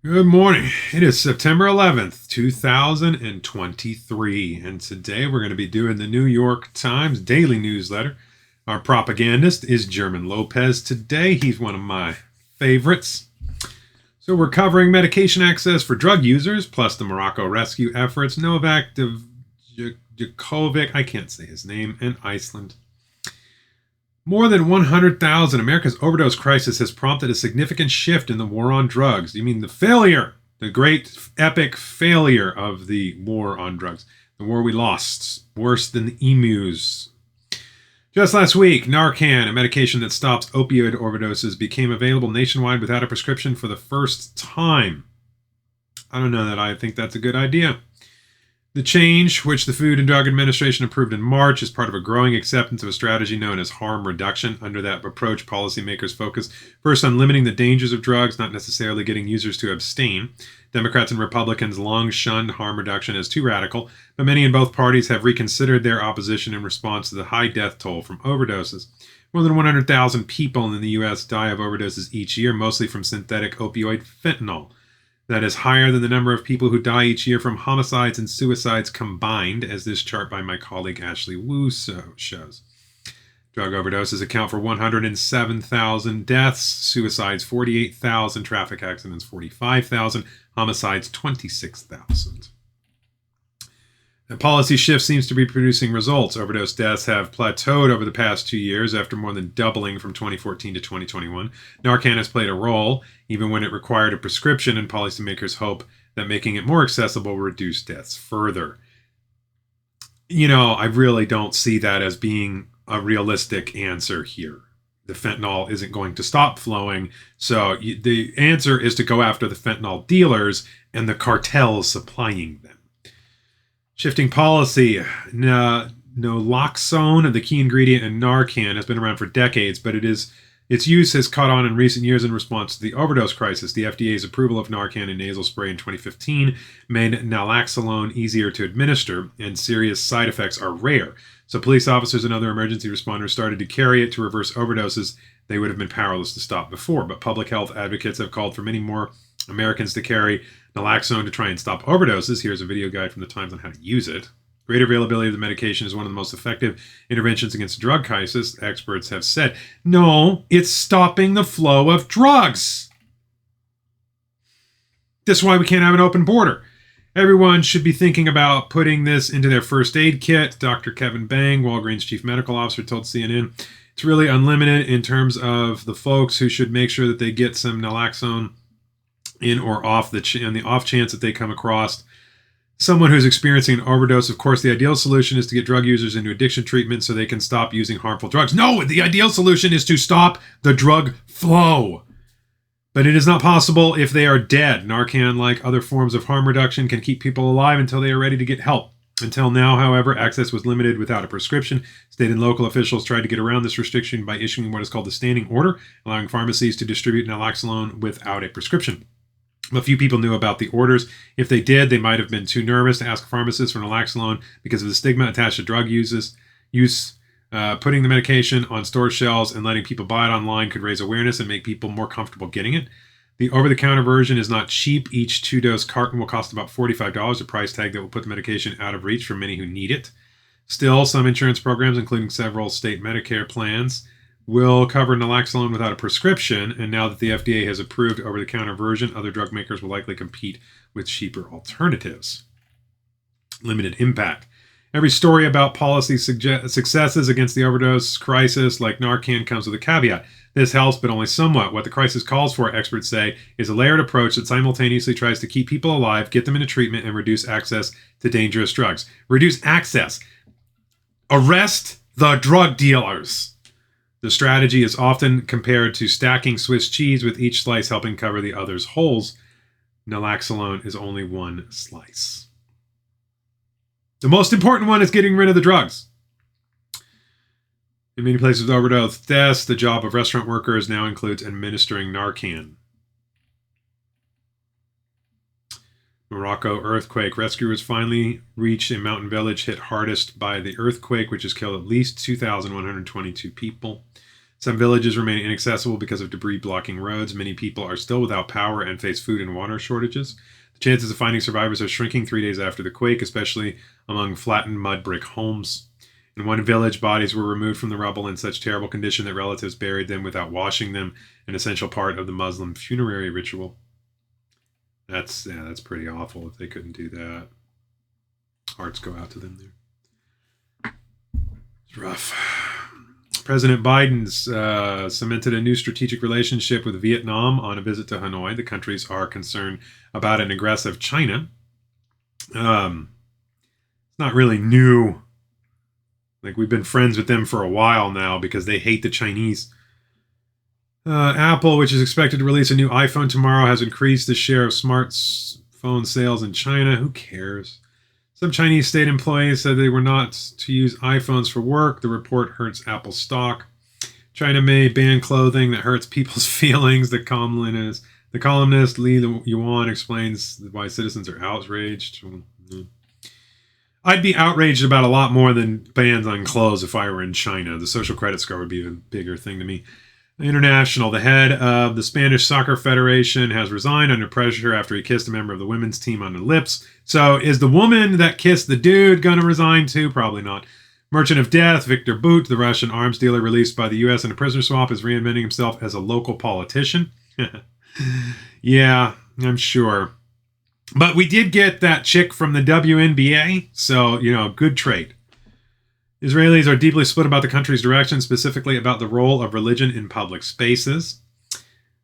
Good morning. It is September 11th, 2023, and today we're going to be doing the New York Times daily newsletter. Our propagandist is German Lopez today. He's one of my favorites. So we're covering medication access for drug users, plus the Morocco rescue efforts, Novak Djokovic, I can't say his name, and Iceland. More than 100,000. America's overdose crisis has prompted a significant shift in the war on drugs. You mean the failure, the great epic failure of the war on drugs, the war we lost, worse than emus. Just last week, Narcan, a medication that stops opioid overdoses, became available nationwide without a prescription for the first time. I don't know that I think that's a good idea. The change, which the Food and Drug Administration approved in March, is part of a growing acceptance of a strategy known as harm reduction. Under that approach, policymakers focus first on limiting the dangers of drugs, not necessarily getting users to abstain. Democrats and Republicans long shunned harm reduction as too radical, but many in both parties have reconsidered their opposition in response to the high death toll from overdoses. More than 100,000 people in the U.S. die of overdoses each year, mostly from synthetic opioid fentanyl. That is higher than the number of people who die each year from homicides and suicides combined, as this chart by my colleague Ashley Wu shows. Drug overdoses account for 107,000 deaths, suicides 48,000, traffic accidents 45,000, homicides 26,000. The policy shift seems to be producing results. Overdose deaths have plateaued over the past 2 years after more than doubling from 2014 to 2021. Narcan has played a role, even when it required a prescription, and policymakers hope that making it more accessible will reduce deaths further. I really don't see that as being a realistic answer here. The fentanyl isn't going to stop flowing, so the answer is to go after the fentanyl dealers and the cartels supplying them. Shifting policy, naloxone, the key ingredient in Narcan, has been around for decades, but its use has caught on in recent years in response to the overdose crisis. The FDA's approval of Narcan in nasal spray in 2015 made naloxone easier to administer, and serious side effects are rare. So police officers and other emergency responders started to carry it to reverse overdoses they would have been powerless to stop before. But public health advocates have called for many more Americans to carry naloxone to try and stop overdoses. Here's a video guide from the Times on how to use it. Greater availability of the medication is one of the most effective interventions against the drug crisis, experts have said. No, it's stopping the flow of drugs. That's why we can't have an open border. Everyone should be thinking about putting this into their first aid kit. Dr. Kevin Bang, Walgreens chief medical officer, told CNN it's really unlimited in terms of the folks who should make sure that they get some naloxone in or off on the off chance that they come across someone who's experiencing an overdose. Of course, the ideal solution is to get drug users into addiction treatment so they can stop using harmful drugs. No, the ideal solution is to stop the drug flow. But it is not possible if they are dead. Narcan, like other forms of harm reduction, can keep people alive until they are ready to get help. Until now, however, access was limited without a prescription. State and local officials tried to get around this restriction by issuing what is called the standing order, allowing pharmacies to distribute naloxone without a prescription. A few people knew about the orders. If they did, they might have been too nervous to ask pharmacists for naloxone because of the stigma attached to drug use. Putting the medication on store shelves and letting people buy it online could raise awareness and make people more comfortable getting it. The over-the-counter version is not cheap. Each 2-dose carton will cost about $45, a price tag that will put the medication out of reach for many who need it. Still, some insurance programs, including several state Medicare plans, will cover naloxone without a prescription, and now that the FDA has approved over-the-counter version, other drug makers will likely compete with cheaper alternatives. Limited impact. Every story about policy successes against the overdose crisis, like Narcan, comes with a caveat. This helps, but only somewhat. What the crisis calls for, experts say, is a layered approach that simultaneously tries to keep people alive, get them into treatment, and reduce access to dangerous drugs. Reduce access. Arrest the drug dealers. The strategy is often compared to stacking Swiss cheese, with each slice helping cover the other's holes. Naloxone is only one slice. The most important one is getting rid of the drugs. In many places with overdose deaths, the job of restaurant workers now includes administering Narcan. Morocco earthquake. Rescuers finally reached a mountain village hit hardest by the earthquake, which has killed at least 2,122 people. Some villages remain inaccessible because of debris blocking roads. Many people are still without power and face food and water shortages. The chances of finding survivors are shrinking 3 days after the quake, especially among flattened mud brick homes. In one village, bodies were removed from the rubble in such terrible condition that relatives buried them without washing them, an essential part of the Muslim funerary ritual. That's pretty awful if they couldn't do that. Hearts go out to them there. It's rough. President Biden's cemented a new strategic relationship with Vietnam on a visit to Hanoi. The countries are concerned about an aggressive China. It's not really new. Like, we've been friends with them for a while now because they hate the Chinese. Apple, which is expected to release a new iPhone tomorrow, has increased the share of smartphone sales in China. Who cares? Some Chinese state employees said they were not to use iPhones for work. The report hurts Apple stock. China may ban clothing that hurts people's feelings. The columnist Li Yuan explains why citizens are outraged. I'd be outraged about a lot more than bans on clothes if I were in China. The social credit score would be a bigger thing to me. International. The head of the Spanish Soccer Federation has resigned under pressure after he kissed a member of the women's team on the lips. So is the woman that kissed the dude going to resign too? Probably not. Merchant of Death, Victor Bout, the Russian arms dealer released by the U.S. in a prisoner swap, is reinventing himself as a local politician. Yeah, I'm sure. But we did get that chick from the WNBA, so, good trade. Israelis are deeply split about the country's direction, specifically about the role of religion in public spaces.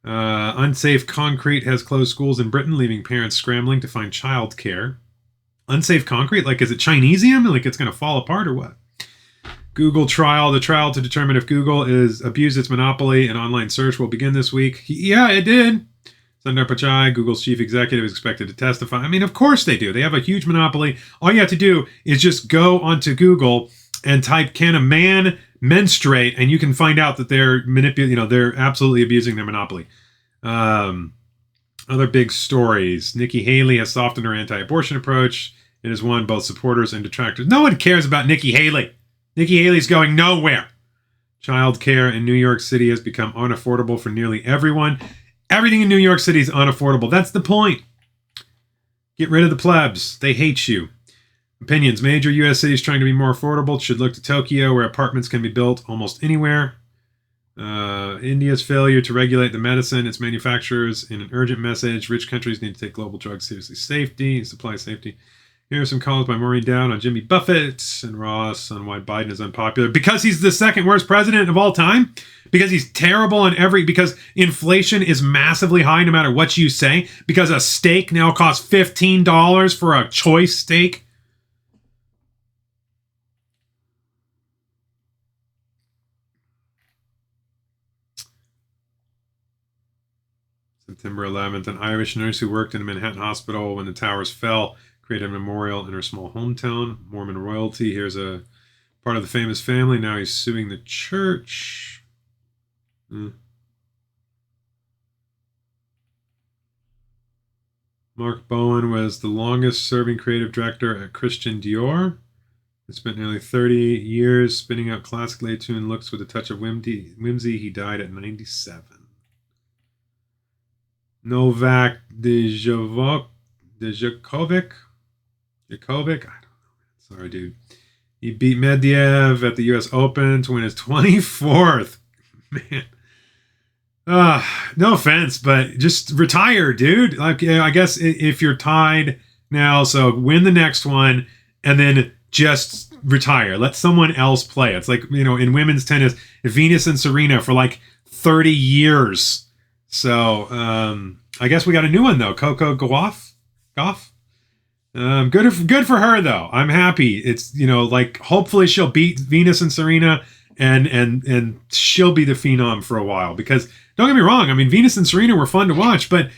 Unsafe concrete has closed schools in Britain, leaving parents scrambling to find childcare. Unsafe concrete? Like, is it Chinesium? Like, it's going to fall apart or what? Google trial. The trial to determine if Google is abused its monopoly in online search will begin this week. Yeah, it did. Sundar Pichai, Google's chief executive, is expected to testify. I mean, of course they do. They have a huge monopoly. All you have to do is just go onto Google and type, "Can a man menstruate?" and you can find out that they're they're absolutely abusing their monopoly. Other big stories. Nikki Haley has softened her anti-abortion approach. It has won both supporters and detractors. No one cares about Nikki Haley. Nikki Haley's going nowhere. Childcare in New York City has become unaffordable for nearly everyone. Everything in New York City is unaffordable. That's the point. Get rid of the plebs. They hate you. Opinions. Major U.S. cities trying to be more affordable should look to Tokyo, where apartments can be built almost anywhere. India's failure to regulate the medicine its manufacturers in an urgent message. Rich countries need to take global drugs seriously. Supply safety. Here are some calls by Maureen Dowd on Jimmy Buffett and Ross on why Biden is unpopular. Because he's the second worst president of all time? Because he's terrible because inflation is massively high no matter what you say? Because a steak now costs $15 for a choice steak? September 11th, an Irish nurse who worked in a Manhattan hospital when the towers fell created a memorial in her small hometown. Mormon royalty. Here's a part of the famous family. Now he's suing the church. Mark Bowen was the longest serving creative director at Christian Dior. He spent nearly 30 years spinning out classically tuned looks with a touch of whimsy. He died at 97. Novak Djokovic. I don't know. Sorry, dude. He beat Medvedev at the U.S. Open to win his 24th. Man. No offense, but just retire, dude. Like, I guess if you're tied now, so win the next one and then just retire. Let someone else play. It's like, in women's tennis, Venus and Serena for like 30 years. So, I guess we got a new one though. Coco Gauff. Good for her though. I'm happy. It's hopefully she'll beat Venus and Serena and she'll be the phenom for a while, because don't get me wrong, I mean, Venus and Serena were fun to watch, but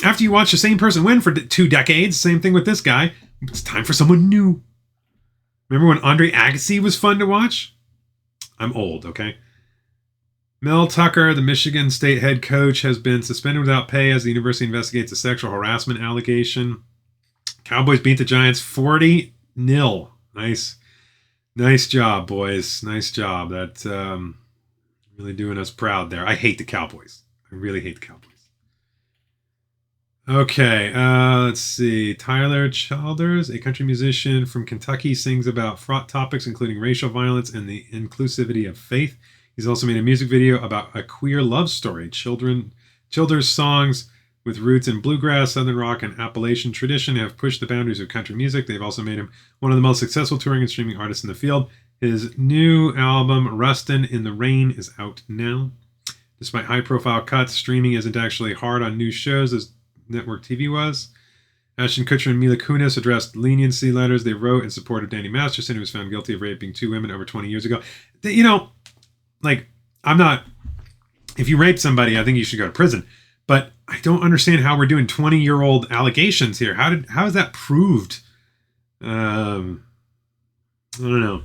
after you watch the same person win for 2 decades, same thing with this guy, it's time for someone new. Remember when Andre Agassi was fun to watch? I'm old, okay? Mel Tucker, the Michigan State head coach, has been suspended without pay as the university investigates a sexual harassment allegation. Cowboys beat the Giants 40-0. Nice job, boys. Nice job. That Really doing us proud there. I hate the Cowboys. I really hate the Cowboys. Okay, let's see. Tyler Childers, a country musician from Kentucky, sings about fraught topics including racial violence and the inclusivity of faith. He's also made a music video about a queer love story. Childers' songs with roots in bluegrass, southern rock, and Appalachian tradition have pushed the boundaries of country music. They've also made him one of the most successful touring and streaming artists in the field. His new album, Rustin' in the Rain, is out now. Despite high-profile cuts, streaming isn't actually hard on new shows as network TV was. Ashton Kutcher and Mila Kunis addressed leniency letters they wrote in support of Danny Masterson, who was found guilty of raping 2 women over 20 years ago. You know, like, I'm not... If you rape somebody, I think you should go to prison. But I don't understand how we're doing 20-year-old allegations here. How is that proved? I don't know.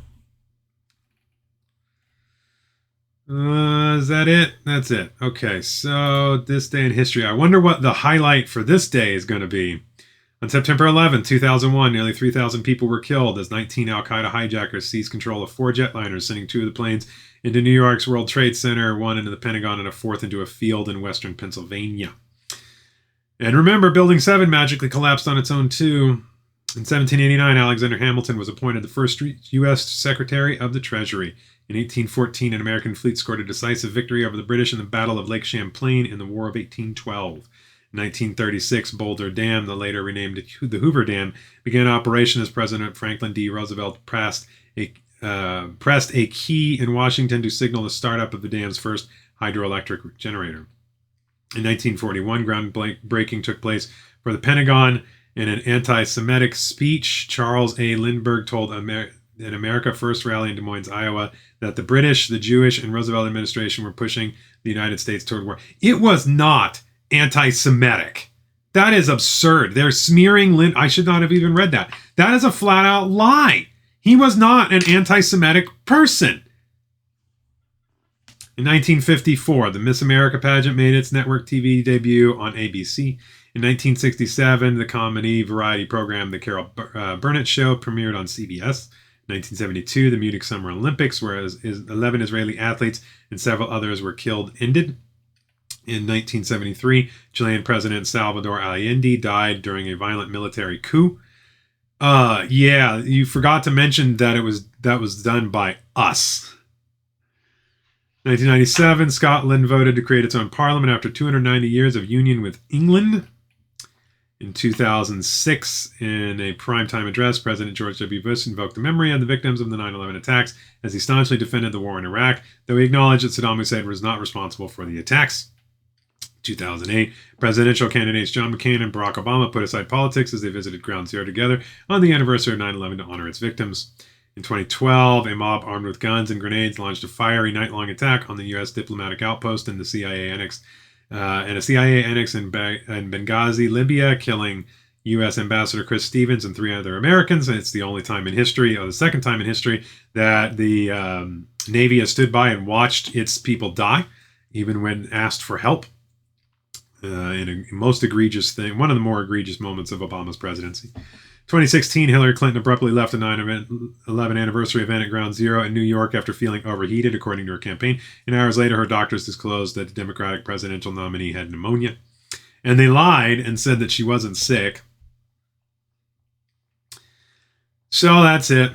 Is that it? That's it. Okay, so this day in history. I wonder what the highlight for this day is going to be. On September 11, 2001, nearly 3,000 people were killed as 19 al-Qaeda hijackers seized control of 4 jetliners, sending 2 of the planes into New York's World Trade Center, 1 into the Pentagon, and a 4th into a field in western Pennsylvania. And remember, Building 7 magically collapsed on its own, too. In 1789, Alexander Hamilton was appointed the first U.S. Secretary of the Treasury. In 1814, an American fleet scored a decisive victory over the British in the Battle of Lake Champlain in the War of 1812. In 1936, Boulder Dam, the later renamed the Hoover Dam, began operation as President Franklin D. Roosevelt pressed a key in Washington to signal the startup of the dam's first hydroelectric generator. In 1941, groundbreaking took place for the Pentagon. In an anti-Semitic speech, Charles A. Lindbergh told an America First rally in Des Moines, Iowa, that the British, the Jewish, and Roosevelt administration were pushing the United States toward war. It was not anti-Semitic. That is absurd. They're smearing I should not have even read that. That is a flat-out lie. He was not an anti-Semitic person. In 1954, the Miss America pageant made its network TV debut on ABC. In 1967, the comedy variety program The Carol Burnett Show premiered on CBS. In 1972, the Munich Summer Olympics, where 11 Israeli athletes and several others were killed, ended. In 1973, Chilean President Salvador Allende died during a violent military coup. Yeah, you forgot to mention that that was done by us. 1997, Scotland voted to create its own parliament after 290 years of union with England. In 2006, in a primetime address, President George W. Bush invoked the memory of the victims of the 9/11 attacks as he staunchly defended the war in Iraq, though he acknowledged that Saddam Hussein was not responsible for the attacks. 2008, presidential candidates John McCain and Barack Obama put aside politics as they visited Ground Zero together on the anniversary of 9/11 to honor its victims. In 2012, a mob armed with guns and grenades launched a fiery night-long attack on the U.S. diplomatic outpost in the CIA annex in Benghazi, Libya, killing U.S. Ambassador Chris Stevens and 3 other Americans. And it's the only time in history, or the second time in history, that the Navy has stood by and watched its people die, even when asked for help. In a most egregious thing, one of the more egregious moments of Obama's presidency. 2016, Hillary Clinton abruptly left a 9/11 anniversary event at Ground Zero in New York after feeling overheated, according to her campaign. And hours later, her doctors disclosed that the Democratic presidential nominee had pneumonia. And they lied and said that she wasn't sick. So that's it.